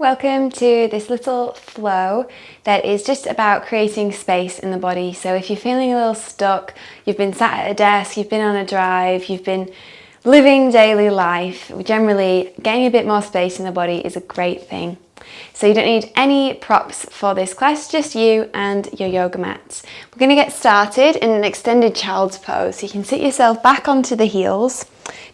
Welcome to this little flow that is just about creating space in the body. So if you're feeling a little stuck, you've been sat at a desk, you've been on a drive, you've been living daily life, generally getting a bit more space in the body is a great thing. So you don't need any props for this class, just you and your yoga mats. We're going to get started in an extended child's pose. So you can sit yourself back onto the heels,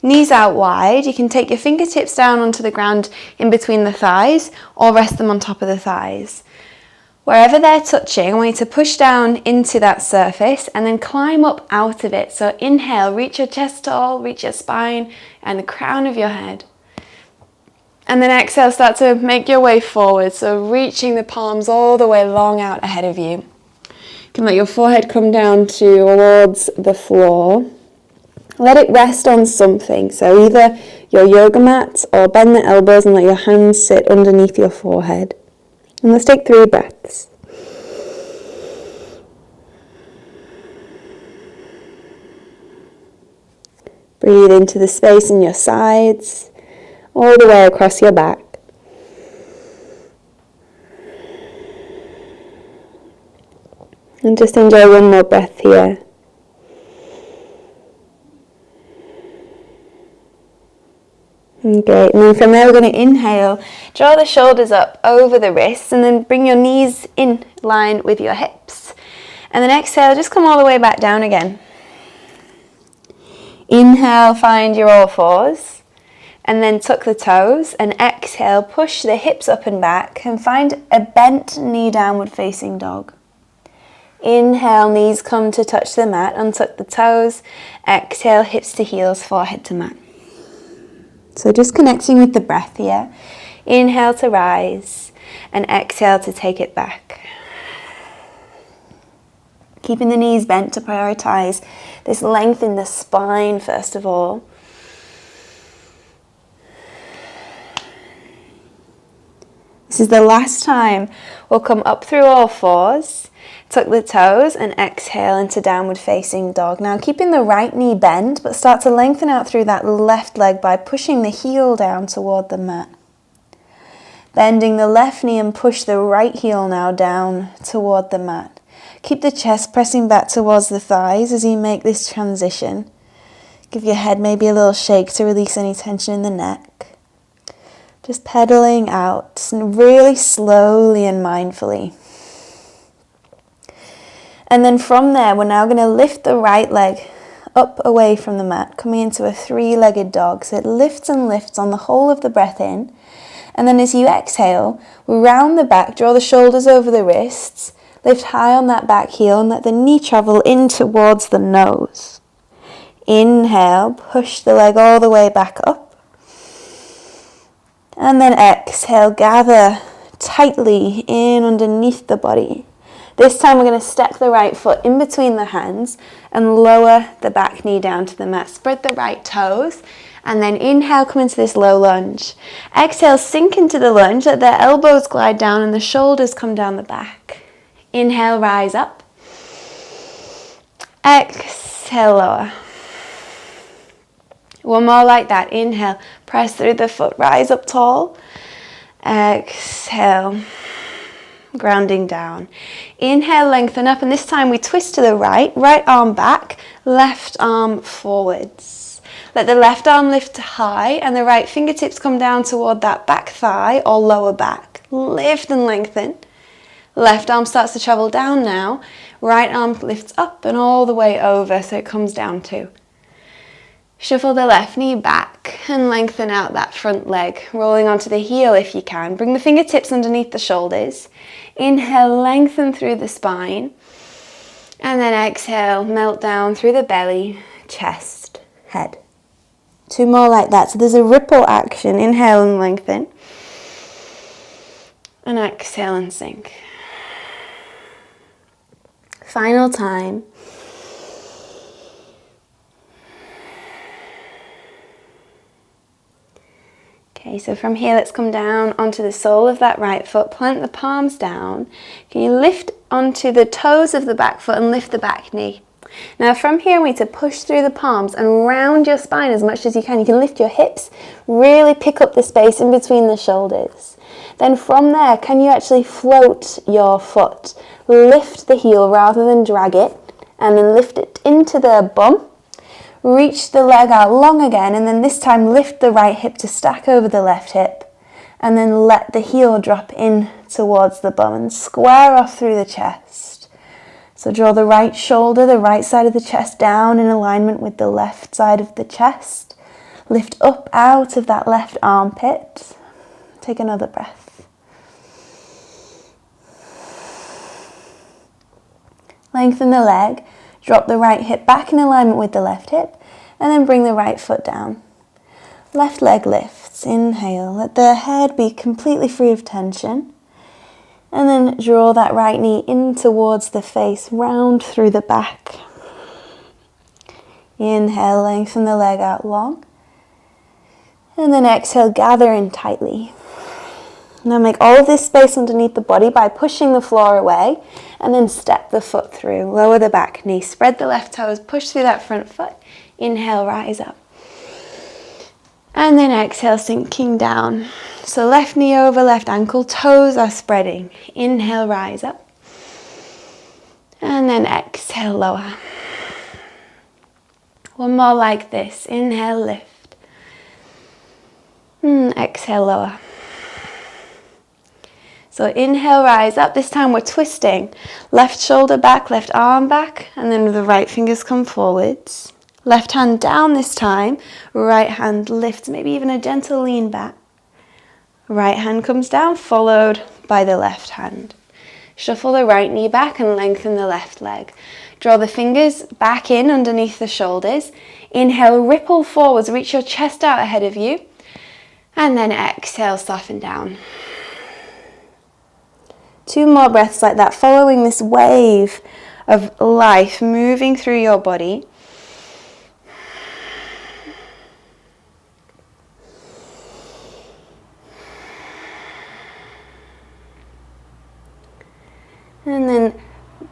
knees out wide. You can take your fingertips down onto the ground in between the thighs or rest them on top of the thighs. Wherever they're touching, I want you to push down into that surface and then climb up out of it. So inhale, reach your chest tall, reach your spine and the crown of your head. And then exhale, start to make your way forward. So reaching the palms all the way long out ahead of you. You can let your forehead come down towards the floor. Let it rest on something. So either your yoga mat or bend the elbows and let your hands sit underneath your forehead. And let's take 3 breaths. Breathe into the space in your sides, all the way across your back. And just enjoy one more breath here. Great, and then from there we're going to inhale, draw the shoulders up over the wrists and then bring your knees in line with your hips. And then exhale, just come all the way back down again. Inhale, find your all fours. And then tuck the toes and exhale, push the hips up and back and find a bent knee downward facing dog. Inhale, knees come to touch the mat, untuck the toes. Exhale, hips to heels, forehead to mat. So just connecting with the breath here. Inhale to rise and exhale to take it back. Keeping the knees bent to prioritize this length in the spine first of all. This is the last time we'll come up through all fours, tuck the toes and exhale into downward facing dog. Now keeping the right knee bent, but start to lengthen out through that left leg by pushing the heel down toward the mat. Bending the left knee and push the right heel now down toward the mat. Keep the chest pressing back towards the thighs as you make this transition. Give your head maybe a little shake to release any tension in the neck. Just pedaling out really slowly and mindfully. And then from there, we're now going to lift the right leg up away from the mat, coming into a 3-legged dog. So it lifts and lifts on the whole of the breath in. And then as you exhale, round the back, draw the shoulders over the wrists, lift high on that back heel and let the knee travel in towards the nose. Inhale, push the leg all the way back up. And then exhale, gather tightly in underneath the body. This time we're going to step the right foot in between the hands and lower the back knee down to the mat. Spread the right toes and then inhale, come into this low lunge. Exhale, sink into the lunge, let the elbows glide down and the shoulders come down the back. Inhale, rise up. Exhale, lower. One more like that. Inhale, press through the foot, rise up tall. Exhale, grounding down. Inhale, lengthen up, and this time we twist to the right arm back, left arm forwards. Let the left arm lift high and the right fingertips come down toward that back thigh or lower back. Lift and lengthen. Left arm starts to travel down now. Right arm lifts up and all the way over so it comes down too. Shuffle the left knee back and lengthen out that front leg, rolling onto the heel if you can. Bring the fingertips underneath the shoulders. Inhale, lengthen through the spine. And then exhale, melt down through the belly, chest, head. 2 more like that. So there's a ripple action. Inhale and lengthen. And exhale and sink. Final time. Okay, so from here, let's come down onto the sole of that right foot, plant the palms down. Can you lift onto the toes of the back foot and lift the back knee Now from here, we need to push through the palms and round your spine as much as you can. You can lift your hips, really pick up the space in between the shoulders. Then from there, can you actually float your foot? Lift the heel rather than drag it, and then lift it into the bum. Reach the leg out long again, and then this time lift the right hip to stack over the left hip. And then let the heel drop in towards the bum and square off through the chest. So draw the right shoulder, the right side of the chest down in alignment with the left side of the chest. Lift up out of that left armpit. Take another breath. Lengthen the leg, drop the right hip back in alignment with the left hip, and then bring the right foot down. Left leg lifts, inhale, let the head be completely free of tension. And then draw that right knee in towards the face, round through the back. Inhale, lengthen the leg out long. And then exhale, gather in tightly. Now make all of this space underneath the body by pushing the floor away, and then step the foot through. Lower the back knee, spread the left toes, push through that front foot. Inhale, rise up. And then exhale, sinking down. So left knee over left ankle, toes are spreading. Inhale, rise up. And then exhale, lower. One more like this. Inhale, lift. Exhale, lower. So inhale, rise up. This time we're twisting. Left shoulder back, left arm back, and then the right fingers come forwards. Left hand down this time, right hand lifts, maybe even a gentle lean back. Right hand comes down, followed by the left hand. Shuffle the right knee back and lengthen the left leg. Draw the fingers back in underneath the shoulders. Inhale, ripple forwards, reach your chest out ahead of you. And then exhale, soften down. 2 more breaths like that, following this wave of life moving through your body. And then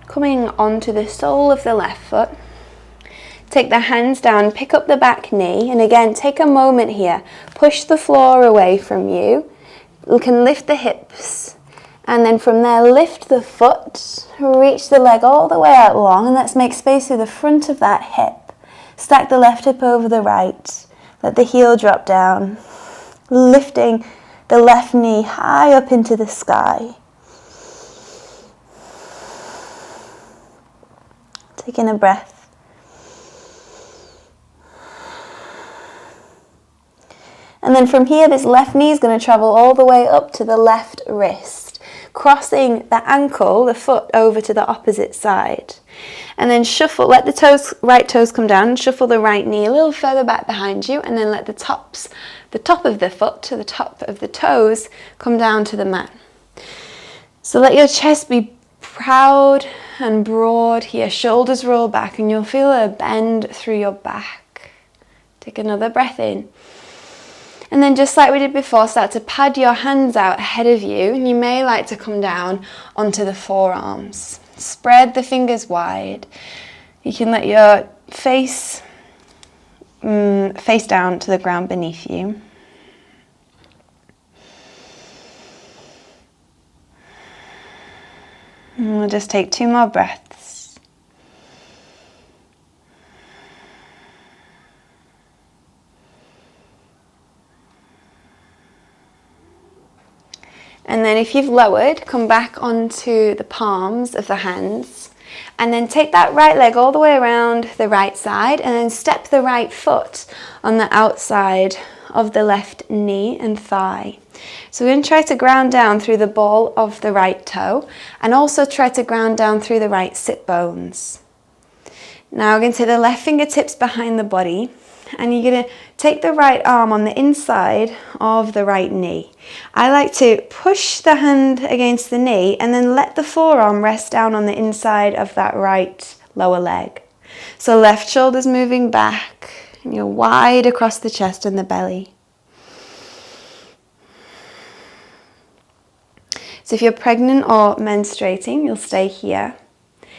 coming onto the sole of the left foot, take the hands down, pick up the back knee, and again, take a moment here. Push the floor away from you. You can lift the hips, and then from there, lift the foot, reach the leg all the way out long, and let's make space through the front of that hip. Stack the left hip over the right. Let the heel drop down, lifting the left knee high up into the sky. Taking a breath. And then from here, this left knee is going to travel all the way up to the left wrist, crossing the ankle, the foot, over to the opposite side. And then shuffle, let the right toes come down, and shuffle the right knee a little further back behind you, and then let the top of the foot to the top of the toes come down to the mat. So let your chest be proud and broad here, shoulders roll back, and you'll feel a bend through your back. Take another breath in. And then just like we did before, start to pad your hands out ahead of you, and you may like to come down onto the forearms. Spread the fingers wide. You can let your face down to the ground beneath you. And we'll just take 2 more breaths. And then if you've lowered, come back onto the palms of the hands, and then take that right leg all the way around the right side, and then step the right foot on the outside of the left knee and thigh. So we're going to try to ground down through the ball of the right toe, and also try to ground down through the right sit bones. Now we're going to take the left fingertips behind the body, and you're going to take the right arm on the inside of the right knee. I like to push the hand against the knee and then let the forearm rest down on the inside of that right lower leg. So left shoulder's moving back, and you're wide across the chest and the belly. So if you're pregnant or menstruating, you'll stay here.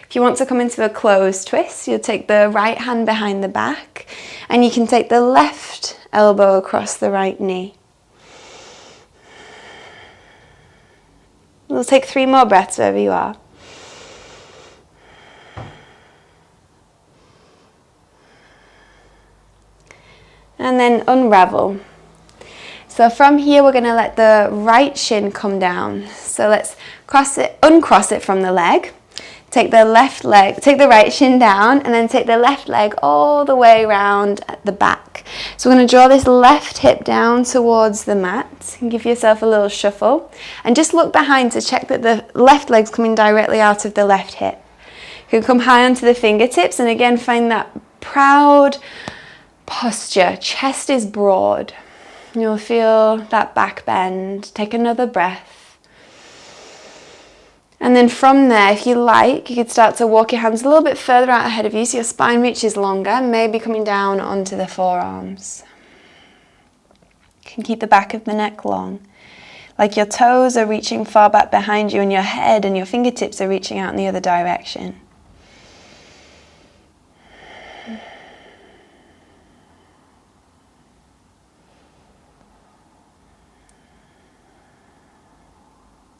If If you want to come into a closed twist, you'll take the right hand behind the back and you can take the left elbow across the right knee. We'll take 3 more breaths wherever you are. And then unravel. So from here we're going to let the right shin come down. So let's uncross it from the leg. Take the right shin down and then take the left leg all the way around at the back. So we're going to draw this left hip down towards the mat and give yourself a little shuffle. And just look behind to check that the left leg's coming directly out of the left hip. You can come high onto the fingertips and again find that proud posture. Chest is broad. You'll feel that back bend. Take another breath. And then from there, if you like, you could start to walk your hands a little bit further out ahead of you so your spine reaches longer, maybe coming down onto the forearms. You can keep the back of the neck long. Like your toes are reaching far back behind you and your head and your fingertips are reaching out in the other direction.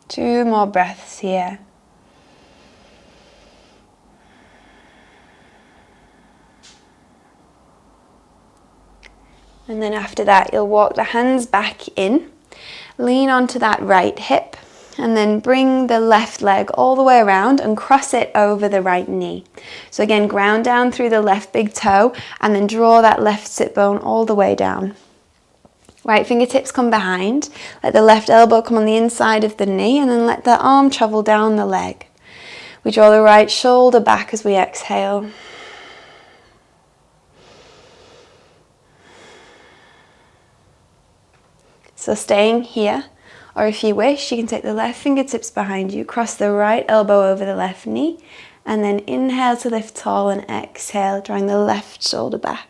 Two more breaths here. And then after that, you'll walk the hands back in, lean onto that right hip, and then bring the left leg all the way around and cross it over the right knee. So again, ground down through the left big toe, and then draw that left sit bone all the way down. Right fingertips come behind, let the left elbow come on the inside of the knee and then let the arm travel down the leg. We draw the right shoulder back as we exhale. So staying here, or if you wish, you can take the left fingertips behind you, cross the right elbow over the left knee, and then inhale to lift tall and exhale, drawing the left shoulder back.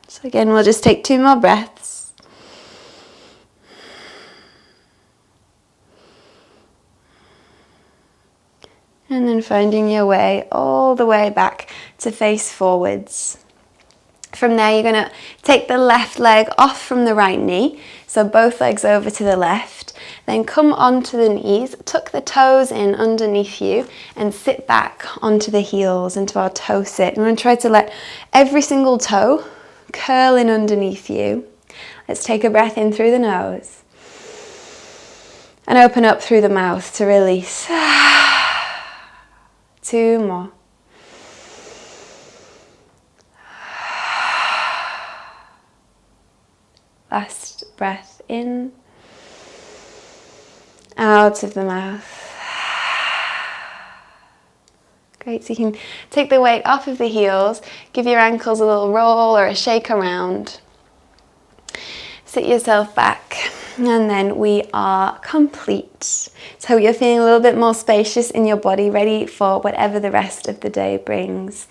So again, we'll just take 2 more breaths. And then finding your way all the way back to face forwards. From there, you're going to take the left leg off from the right knee, so both legs over to the left. Then come onto the knees, tuck the toes in underneath you, and sit back onto the heels into our toe sit. We're going to try to let every single toe curl in underneath you. Let's take a breath in through the nose and open up through the mouth to release. 2 more. Last breath in, out of the mouth. Great, so you can take the weight off of the heels, give your ankles a little roll or a shake around. Sit yourself back, and then we are complete. So you're feeling a little bit more spacious in your body, ready for whatever the rest of the day brings.